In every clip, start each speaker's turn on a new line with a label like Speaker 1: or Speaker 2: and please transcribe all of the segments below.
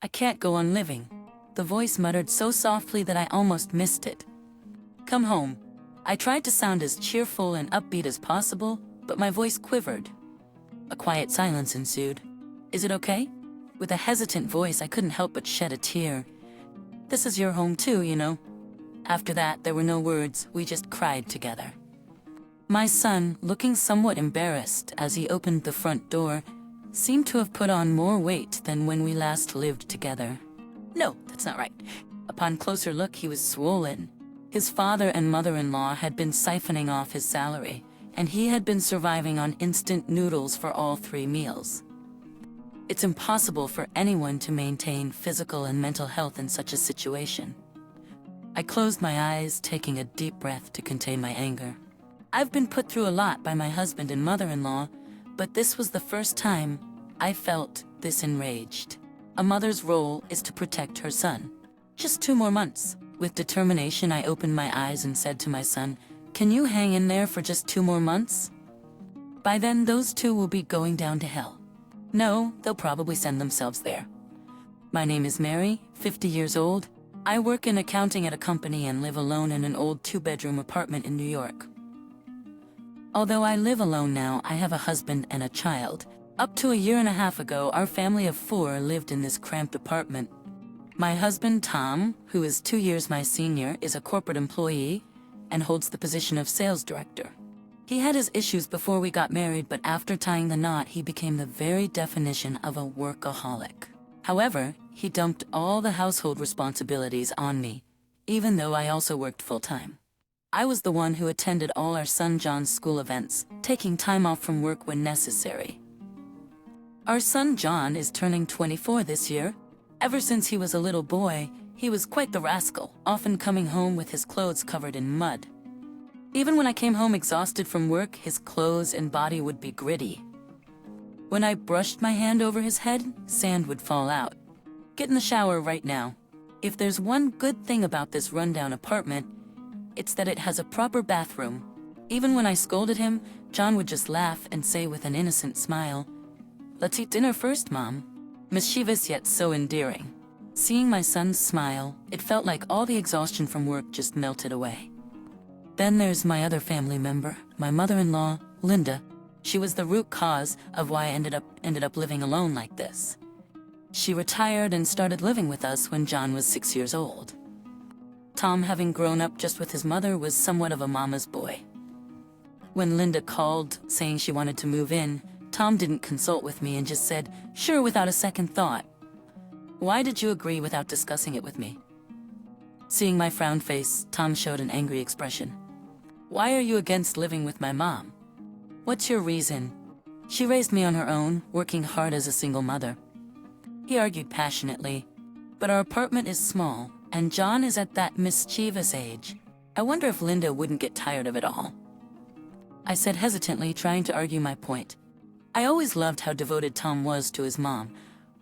Speaker 1: I can't go on living. The voice muttered so softly that I almost missed it. Come home. I tried to sound as cheerful and upbeat as possible, but my voice quivered. A quiet silence ensued. Is it okay? With a hesitant voice, I couldn't help but shed a tear. This is your home too, you know. After that, there were no words, we just cried together. My son, looking somewhat embarrassed as he opened the front door, seemed to have put on more weight than when we last lived together. No, that's not right. Upon closer look, he was swollen. His father and mother-in-law had been siphoning off his salary, and he had been surviving on instant noodles for all 3 meals. It's impossible for anyone to maintain physical and mental health in such a situation. I closed my eyes, taking a deep breath to contain my anger. I've been put through a lot by my husband and mother-in-law, but this was the first time I felt this enraged. A mother's role is to protect her son. Just 2 more months. With determination, I opened my eyes and said to my son, "Can you hang in there for just 2 more months? By then, those 2 will be going down to hell." No, they'll probably send themselves there. My name is Mary, 50 years old. I work in accounting at a company and live alone in an old 2-bedroom apartment in New York. Although I live alone now, I have a husband and a child. Up to a year and a half ago, our family of 4 lived in this cramped apartment. My husband, Tom, who is 2 years my senior, is a corporate employee and holds the position of sales director. He had his issues before we got married, but after tying the knot, he became the very definition of a workaholic. However, he dumped all the household responsibilities on me, even though I also worked full-time. I was the one who attended all our son John's school events, taking time off from work when necessary. Our son John is turning 24 this year. Ever since he was a little boy, he was quite the rascal, often coming home with his clothes covered in mud. Even when I came home exhausted from work, his clothes and body would be gritty. When I brushed my hand over his head, sand would fall out. Get in the shower right now. If there's one good thing about this rundown apartment, it's that it has a proper bathroom. Even when I scolded him, John would just laugh and say with an innocent smile, "Let's eat dinner first, Mom." Mischievous yet so endearing. Seeing my son's smile, it felt like all the exhaustion from work just melted away. Then there's my other family member, my mother-in-law, Linda. She was the root cause of why I ended up living alone like this. She retired and started living with us when John was 6 years old. Tom, having grown up just with his mother, was somewhat of a mama's boy. When Linda called saying she wanted to move in, Tom didn't consult with me and just said, "Sure," without a second thought. Why did you agree without discussing it with me? Seeing my frown face, Tom showed an angry expression. Why are you against living with my mom? What's your reason? She raised me on her own, working hard as a single mother. He argued passionately, but our apartment is small, and John is at that mischievous age. I wonder if Linda wouldn't get tired of it all. I said hesitantly, trying to argue my point. I always loved how devoted Tom was to his mom,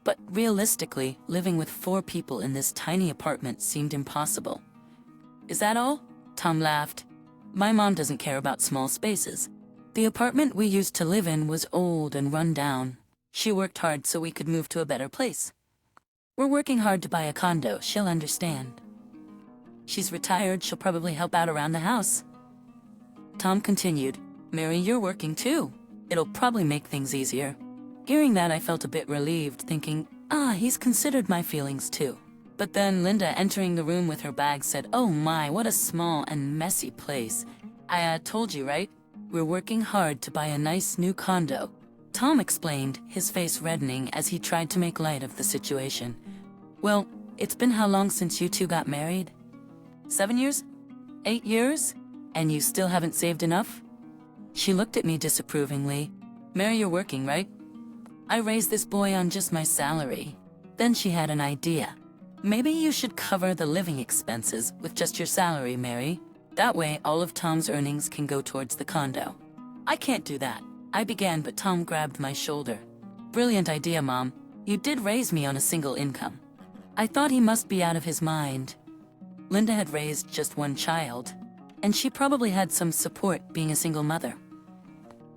Speaker 1: but realistically, living with 4 people in this tiny apartment seemed impossible. Is that all? Tom laughed. My mom doesn't care about small spaces. The apartment we used to live in was old and run down. She worked hard so we could move to a better place. We're working hard to buy a condo, she'll understand. She's retired, she'll probably help out around the house. Tom continued, Mary, you're working too. It'll probably make things easier. Hearing that, I felt a bit relieved, thinking, he's considered my feelings too. But then Linda, entering the room with her bag, said, "Oh my, what a small and messy place. I told you, right? We're working hard to buy a nice new condo." Tom explained, his face reddening as he tried to make light of the situation. "Well, it's been how long since you 2 got married? 7 years? 8 years? And you still haven't saved enough?" She looked at me disapprovingly. "Mary, you're working, right? I raised this boy on just my salary." Then she had an idea. "Maybe you should cover the living expenses with just your salary, Mary. That way, all of Tom's earnings can go towards the condo." "I can't do that," I began, but Tom grabbed my shoulder. "Brilliant idea, Mom. You did raise me on a single income." I thought he must be out of his mind. Linda had raised just 1 child, and she probably had some support being a single mother.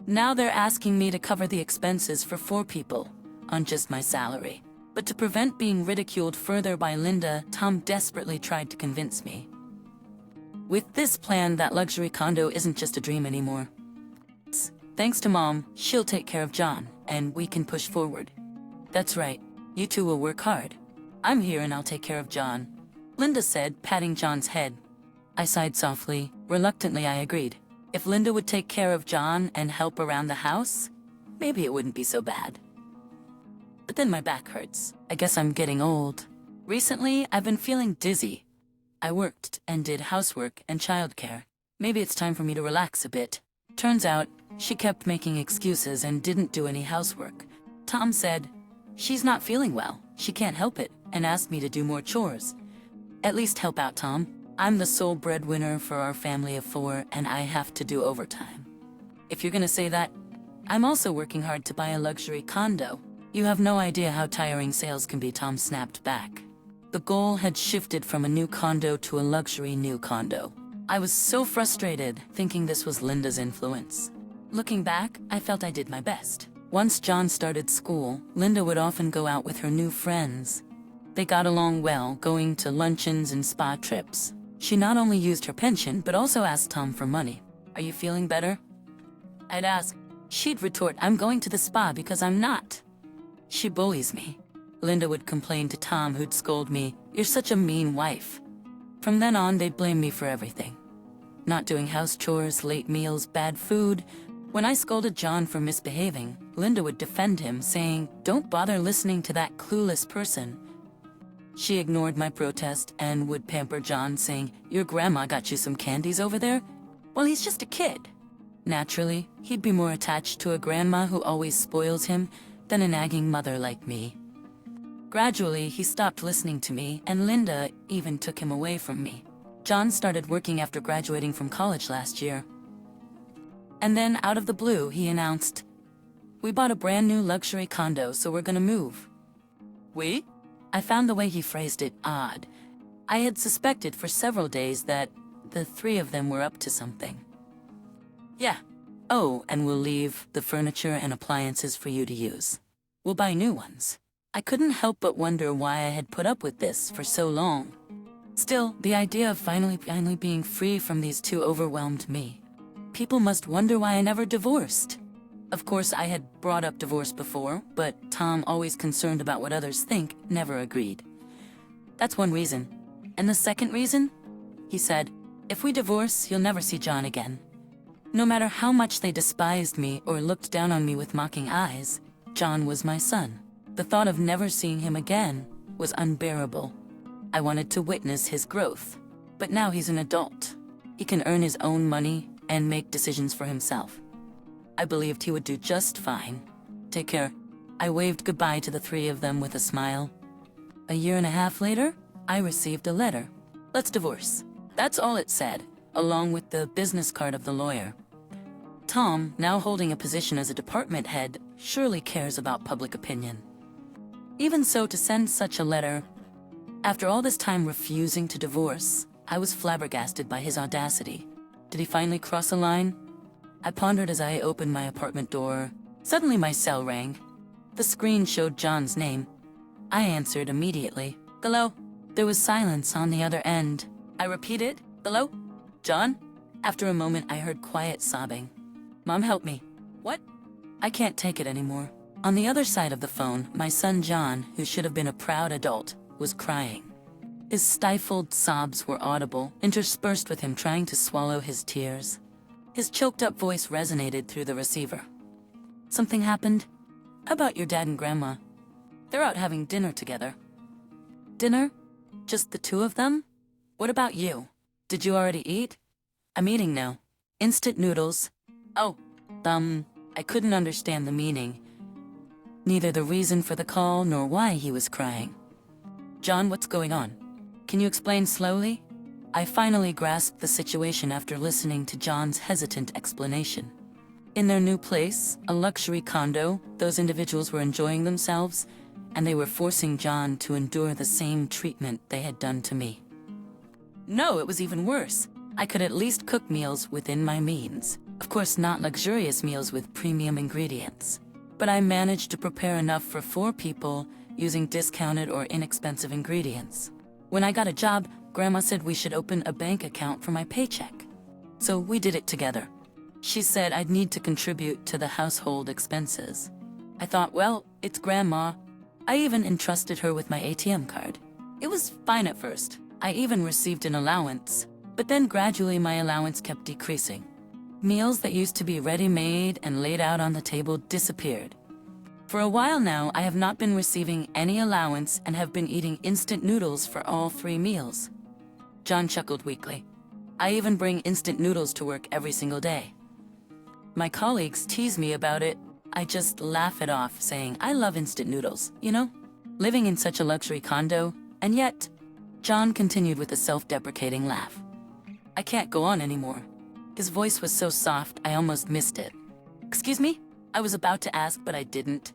Speaker 1: Now they're asking me to cover the expenses for 4 people on just my salary. But to prevent being ridiculed further by Linda, Tom desperately tried to convince me. With this plan, that luxury condo isn't just a dream anymore. Thanks to Mom, she'll take care of John, and we can push forward. That's right, you two will work hard. I'm here and I'll take care of John, Linda said, patting John's head. I sighed softly. Reluctantly, I agreed. If Linda would take care of John and help around the house, maybe it wouldn't be so bad. But then my back hurts. I guess I'm getting old. Recently, I've been feeling dizzy. I worked and did housework and childcare. Maybe it's time for me to relax a bit. Turns out, she kept making excuses and didn't do any housework. Tom said, "She's not feeling well. She can't help it," and asked me to do more chores. At least help out, Tom. I'm the sole breadwinner for our family of 4, and I have to do overtime. If you're gonna say that, I'm also working hard to buy a luxury condo. You have no idea how tiring sales can be, Tom snapped back. The goal had shifted from a new condo to a luxury new condo. I was so frustrated, thinking this was Linda's influence. Looking back, I felt I did my best. Once John started school, Linda would often go out with her new friends. They got along well, going to luncheons and spa trips. She not only used her pension, but also asked Tom for money. "Are you feeling better?" I'd ask. She'd retort, "I'm going to the spa because I'm not." She bullies me. Linda would complain to Tom, who'd scold me, "You're such a mean wife." From then on, they'd blame me for everything. Not doing house chores, late meals, bad food. When I scolded John for misbehaving, Linda would defend him, saying, "Don't bother listening to that clueless person." She ignored my protest and would pamper John, saying, "Your grandma got you some candies over there? Well, he's just a kid." Naturally, he'd be more attached to a grandma who always spoils him than a nagging mother like me. Gradually, he stopped listening to me, and Linda even took him away from me. John started working after graduating from college last year. And then, out of the blue, he announced, "We bought a brand new luxury condo, so we're gonna move." We? I found the way he phrased it odd. I had suspected for several days that the 3 of them were up to something. "Yeah. Oh, and we'll leave the furniture and appliances for you to use. We'll buy new ones." I couldn't help but wonder why I had put up with this for so long. Still, the idea of finally being free from these 2 overwhelmed me. People must wonder why I never divorced. Of course, I had brought up divorce before, but Tom, always concerned about what others think, never agreed. That's one reason. And the second reason? He said, "If we divorce, you'll never see John again." No matter how much they despised me or looked down on me with mocking eyes, John was my son. The thought of never seeing him again was unbearable. I wanted to witness his growth. But now he's an adult. He can earn his own money and make decisions for himself. I believed he would do just fine. Take care. I waved goodbye to the 3 of them with a smile. A year and a half later, I received a letter. "Let's divorce." That's all it said, along with the business card of the lawyer. Tom, now holding a position as a department head, surely cares about public opinion. Even so, to send such a letter, after all this time refusing to divorce, I was flabbergasted by his audacity. Did he finally cross a line? I pondered as I opened my apartment door. Suddenly my cell rang. The screen showed John's name. I answered immediately. "Hello?" There was silence on the other end. I repeated, "Hello? John?" After a moment, I heard quiet sobbing. "Mom, help me." "What?" I can't take it anymore. On the other side of the phone, my son John, who should have been a proud adult, was crying. His stifled sobs were audible, interspersed with him trying to swallow his tears. His choked-up voice resonated through the receiver. "Something happened? How about your dad and grandma? They're out having dinner together." "Dinner? Just the 2 of them? What about you? Did you already eat?" "I'm eating now. Instant noodles." "Oh, I couldn't understand the meaning. Neither the reason for the call nor why he was crying. "John, what's going on? Can you explain slowly?" I finally grasped the situation after listening to John's hesitant explanation. In their new place, a luxury condo, those individuals were enjoying themselves, and they were forcing John to endure the same treatment they had done to me. No, it was even worse. I could at least cook meals within my means. Of course, not luxurious meals with premium ingredients. But I managed to prepare enough for 4 people using discounted or inexpensive ingredients. When I got a job, Grandma said we should open a bank account for my paycheck. So we did it together. She said I'd need to contribute to the household expenses. I thought, well, it's Grandma. I even entrusted her with my ATM card. It was fine at first. I even received an allowance, but then gradually my allowance kept decreasing. Meals that used to be ready-made and laid out on the table disappeared. For a while now, I have not been receiving any allowance and have been eating instant noodles for all 3 meals. John chuckled weakly. I even bring instant noodles to work every single day. My colleagues tease me about it. I just laugh it off, saying, I love instant noodles, you know? Living in such a luxury condo, and yet, John continued with a self-deprecating laugh. I can't go on anymore. His voice was so soft, I almost missed it. Excuse me? I was about to ask, but I didn't.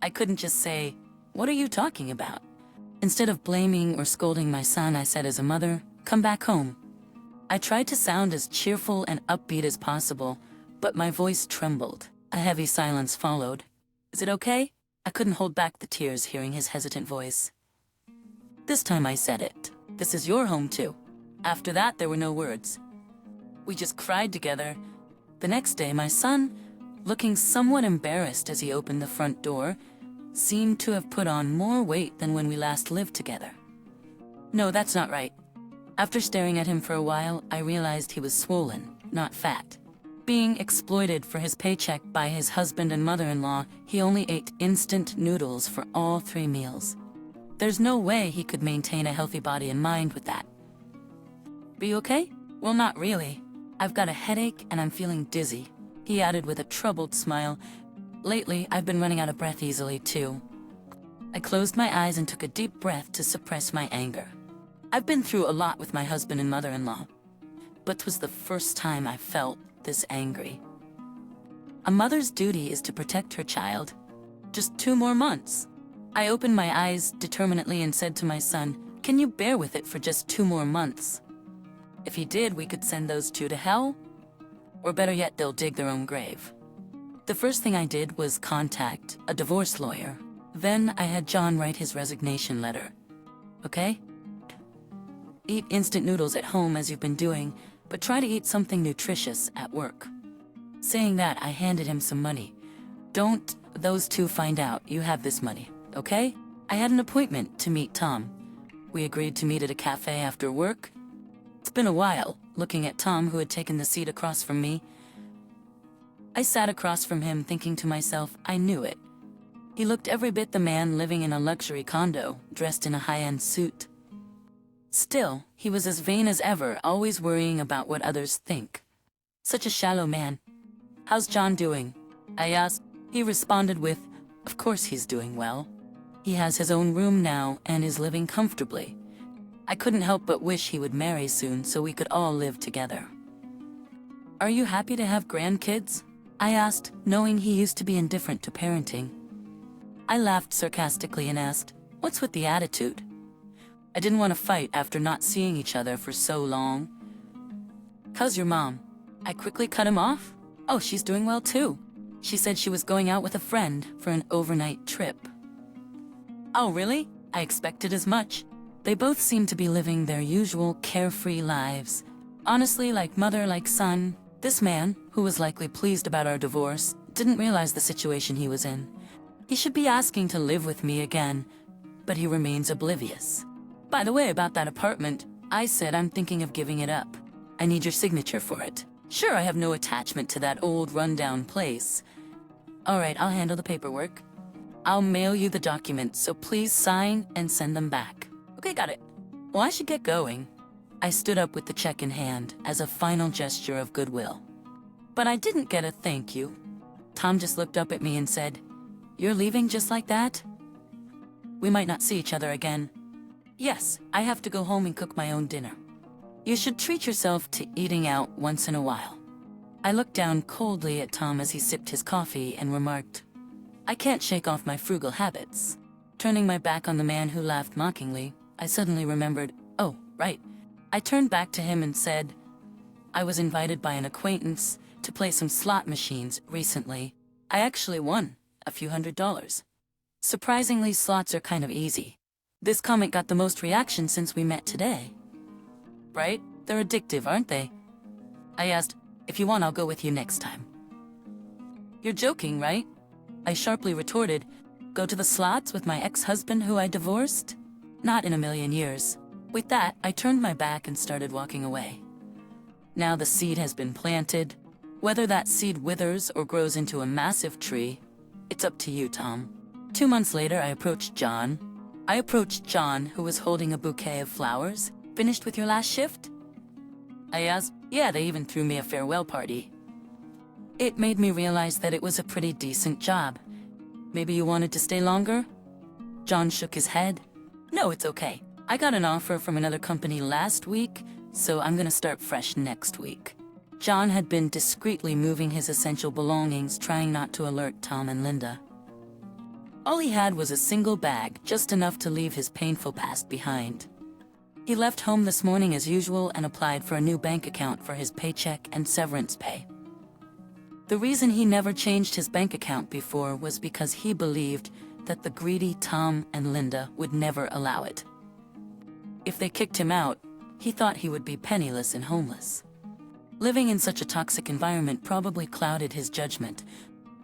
Speaker 1: I couldn't just say, what are you talking about? Instead of blaming or scolding my son, I said as a mother, come back home. I tried to sound as cheerful and upbeat as possible, but my voice trembled. A heavy silence followed. Is it okay? I couldn't hold back the tears hearing his hesitant voice. This time I said it. This is your home too. After that, there were no words. We just cried together. The next day, my son, looking somewhat embarrassed as he opened the front door, seemed to have put on more weight than when we last lived together. No, that's not right. After staring at him for a while, I realized he was swollen, not fat. Being exploited for his paycheck by his husband and mother-in-law, he only ate instant noodles for all 3 meals. There's no way he could maintain a healthy body and mind with that. Be you okay? Well, not really. I've got a headache and I'm feeling dizzy, he added with a troubled smile. Lately, I've been running out of breath easily, too. I closed my eyes and took a deep breath to suppress my anger. I've been through a lot with my husband and mother-in-law, but 'twas the first time I felt this angry. A mother's duty is to protect her child. Just 2 more months. I opened my eyes determinedly and said to my son, can you bear with it for just 2 more months? If he did, we could send those 2 to hell, or better yet, they'll dig their own grave. The first thing I did was contact a divorce lawyer. Then I had John write his resignation letter. Okay? Eat instant noodles at home as you've been doing, but try to eat something nutritious at work. Saying that, I handed him some money. Don't those 2 find out you have this money, okay? I had an appointment to meet Tom. We agreed to meet at a cafe after work. It's been a while, looking at Tom, who had taken the seat across from me. I sat across from him thinking to myself, I knew it. He looked every bit the man living in a luxury condo, dressed in a high-end suit. Still, he was as vain as ever, always worrying about what others think. Such a shallow man. How's John doing? I asked. He responded with, of course he's doing well. He has his own room now and is living comfortably. I couldn't help but wish he would marry soon so we could all live together. Are you happy to have grandkids? I asked, knowing he used to be indifferent to parenting. I laughed sarcastically and asked, what's with the attitude? I didn't want to fight after not seeing each other for so long. How's your mom? I quickly cut him off. Oh, she's doing well too. She said she was going out with a friend for an overnight trip. Oh, really? I expected as much. They both seemed to be living their usual carefree lives. Honestly, like mother, like son. This man, who was likely pleased about our divorce, didn't realize the situation he was in. He should be asking to live with me again, but he remains oblivious. By the way, about that apartment, I said I'm thinking of giving it up. I need your signature for it. Sure, I have no attachment to that old rundown place. All right, I'll handle the paperwork. I'll mail you the documents, so please sign and send them back. Okay, got it. Well, I should get going. I stood up with the check in hand as a final gesture of goodwill. But I didn't get a thank you. Tom just looked up at me and said, you're leaving just like that? We might not see each other again. Yes, I have to go home and cook my own dinner. You should treat yourself to eating out once in a while. I looked down coldly at Tom as he sipped his coffee and remarked, I can't shake off my frugal habits. Turning my back on the man who laughed mockingly, I suddenly remembered, oh, right. I turned back to him and said, I was invited by an acquaintance to play some slot machines recently. I actually won a few $100s. Surprisingly, slots are kind of easy. This comment got the most reaction since we met today. Right? They're addictive, aren't they? I asked, if you want, I'll go with you next time. You're joking, right? I sharply retorted, go to the slots with my ex-husband who I divorced? Not in a million years. With that, I turned my back and started walking away. Now the seed has been planted. Whether that seed withers or grows into a massive tree, it's up to you, Tom. 2 months later, I approached John, who was holding a bouquet of flowers. Finished with your last shift? I asked. Yeah, they even threw me a farewell party. It made me realize that it was a pretty decent job. Maybe you wanted to stay longer? John shook his head. No, it's okay. I got an offer from another company last week, so I'm gonna start fresh next week. John had been discreetly moving his essential belongings, trying not to alert Tom and Linda. All he had was a single bag, just enough to leave his painful past behind. He left home this morning as usual and applied for a new bank account for his paycheck and severance pay. The reason he never changed his bank account before was because he believed that the greedy Tom and Linda would never allow it. If they kicked him out, he thought he would be penniless and homeless. Living in such a toxic environment probably clouded his judgment.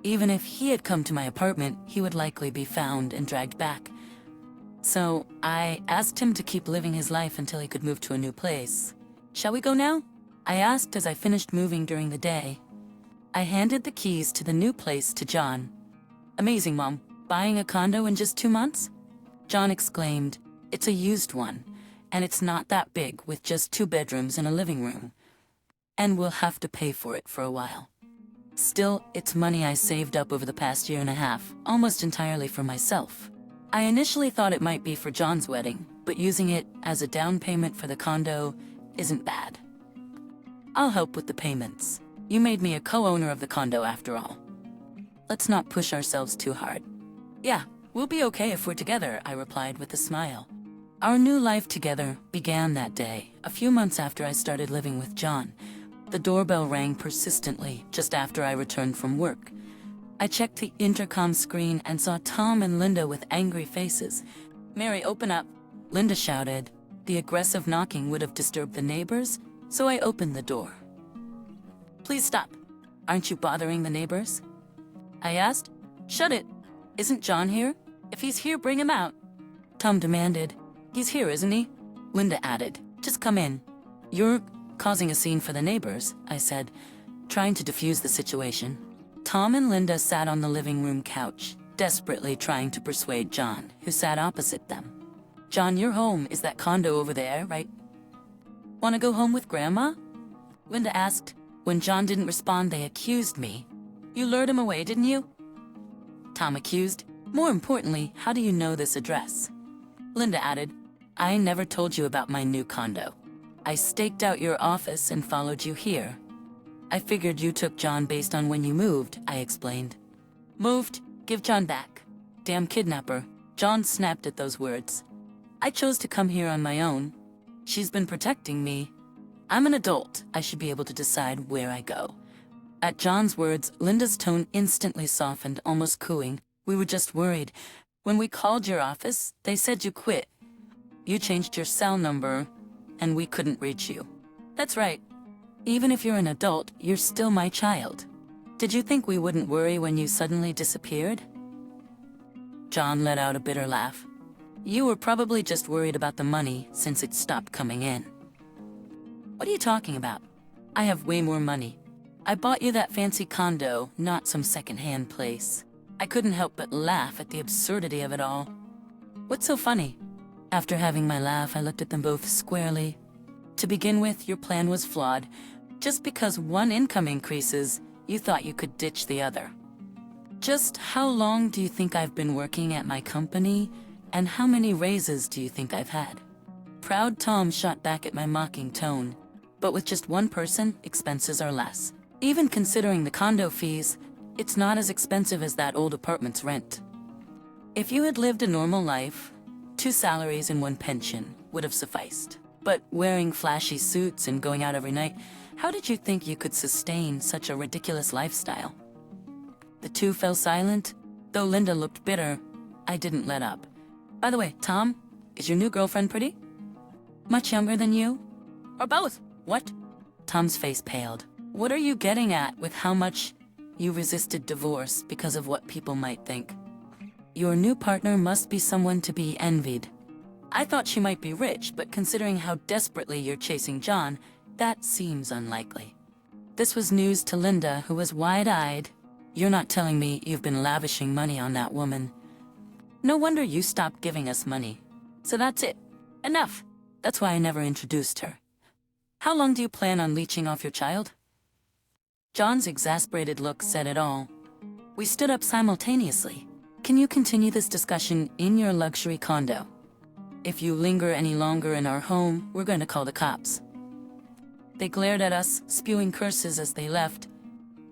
Speaker 1: Even if he had come to my apartment, he would likely be found and dragged back. So I asked him to keep living his life until he could move to a new place. Shall we go now? I asked as I finished moving during the day. I handed the keys to the new place to John. Amazing, Mom. Buying a condo in just 2 months? John exclaimed, it's a used one, and it's not that big with just 2 bedrooms and a living room. And we'll have to pay for it for a while. Still, it's money I saved up over the past 1.5 years, almost entirely for myself. I initially thought it might be for John's wedding, but using it as a down payment for the condo isn't bad. I'll help with the payments. You made me a co-owner of the condo after all. Let's not push ourselves too hard. Yeah, we'll be okay if we're together, I replied with a smile. Our new life together began that day, a few months after I started living with John. The doorbell rang persistently just after I returned from work. I checked the intercom screen and saw Tom and Linda with angry faces. Mary, open up, Linda shouted. The aggressive knocking would have disturbed the neighbors, so I opened the door. Please stop. Aren't you bothering the neighbors? I asked. Shut it. Isn't John here? If he's here, bring him out. Tom demanded. He's here, isn't he? Linda added. Just come in. You're causing a scene for the neighbors, I said, trying to defuse the situation. Tom and Linda sat on the living room couch, desperately trying to persuade John, who sat opposite them. John, your home is that condo over there, right? Want to go home with Grandma? Linda asked. When John didn't respond, they accused me. You lured him away, didn't you? Tom accused. More importantly, how do you know this address? Linda added, I never told you about my new condo. I staked out your office and followed you here. I figured you took John based on when you moved, I explained. Moved? Give John back. Damn kidnapper. John snapped at those words. I chose to come here on my own. She's been protecting me. I'm an adult. I should be able to decide where I go. At John's words, Linda's tone instantly softened, almost cooing. We were just worried. When we called your office, they said you quit. You changed your cell number, and we couldn't reach you. That's right. Even if you're an adult, you're still my child. Did you think we wouldn't worry when you suddenly disappeared? John let out a bitter laugh. You were probably just worried about the money since it stopped coming in. What are you talking about? I have way more money. I bought you that fancy condo, not some second-hand place. I couldn't help but laugh at the absurdity of it all. What's so funny? After having my laugh, I looked at them both squarely. To begin with, your plan was flawed. Just because one income increases, you thought you could ditch the other. Just how long do you think I've been working at my company, and how many raises do you think I've had? Proud Tom shot back at my mocking tone. But with just one person, expenses are less. Even considering the condo fees, it's not as expensive as that old apartment's rent. If you had lived a normal life, 2 salaries and 1 pension would have sufficed. But wearing flashy suits and going out every night, how did you think you could sustain such a ridiculous lifestyle? The two fell silent, though Linda looked bitter. I didn't let up. By the way, Tom, is your new girlfriend pretty? Much younger than you? Or both? What? Tom's face paled. What are you getting at with how much you resisted divorce because of what people might think? Your new partner must be someone to be envied. I thought she might be rich, but considering how desperately you're chasing John, that seems unlikely. This was news to Linda, who was wide-eyed. You're not telling me you've been lavishing money on that woman. No wonder you stopped giving us money. So that's it. Enough. That's why I never introduced her. How long do you plan on leeching off your child? John's exasperated look said it all. We stood up simultaneously. Can you continue this discussion in your luxury condo? If you linger any longer in our home, we're going to call the cops. They glared at us, spewing curses as they left.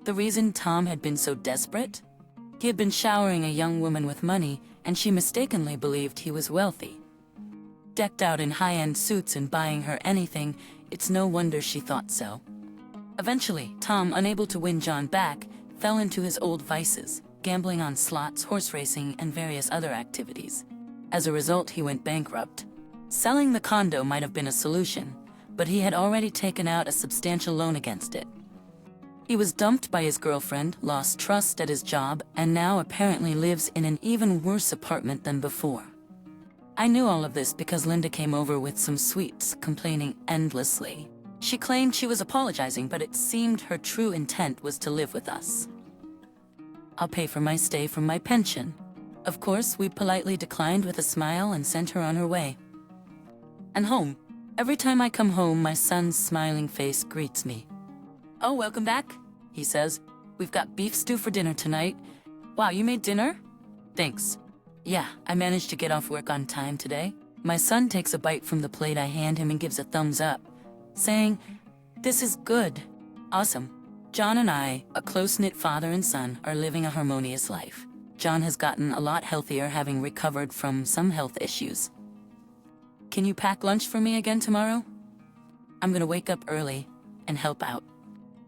Speaker 1: The reason Tom had been so desperate? He had been showering a young woman with money, and she mistakenly believed he was wealthy. Decked out in high-end suits and buying her anything, it's no wonder she thought so. Eventually, Tom, unable to win John back, fell into his old vices, gambling on slots, horse racing, and various other activities. As a result, he went bankrupt. Selling the condo might have been a solution, but he had already taken out a substantial loan against it. He was dumped by his girlfriend, lost trust at his job, and now apparently lives in an even worse apartment than before. I knew all of this because Linda came over with some sweets, complaining endlessly. She claimed she was apologizing, but it seemed her true intent was to live with us. I'll pay for my stay from my pension. Of course, we politely declined with a smile and sent her on her way. And home. Every time I come home, my son's smiling face greets me. Oh, welcome back, he says. We've got beef stew for dinner tonight. Wow, you made dinner? Thanks. Yeah, I managed to get off work on time today. My son takes a bite from the plate I hand him and gives a thumbs up, saying, "This is good. Awesome." John and I, a close-knit father and son, are living a harmonious life. John has gotten a lot healthier, having recovered from some health issues. Can you pack lunch for me again tomorrow? I'm gonna wake up early and help out.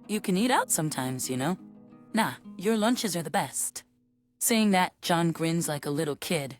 Speaker 1: You can eat out sometimes, you know? Nah, your lunches are the best. Saying that, John grins like a little kid,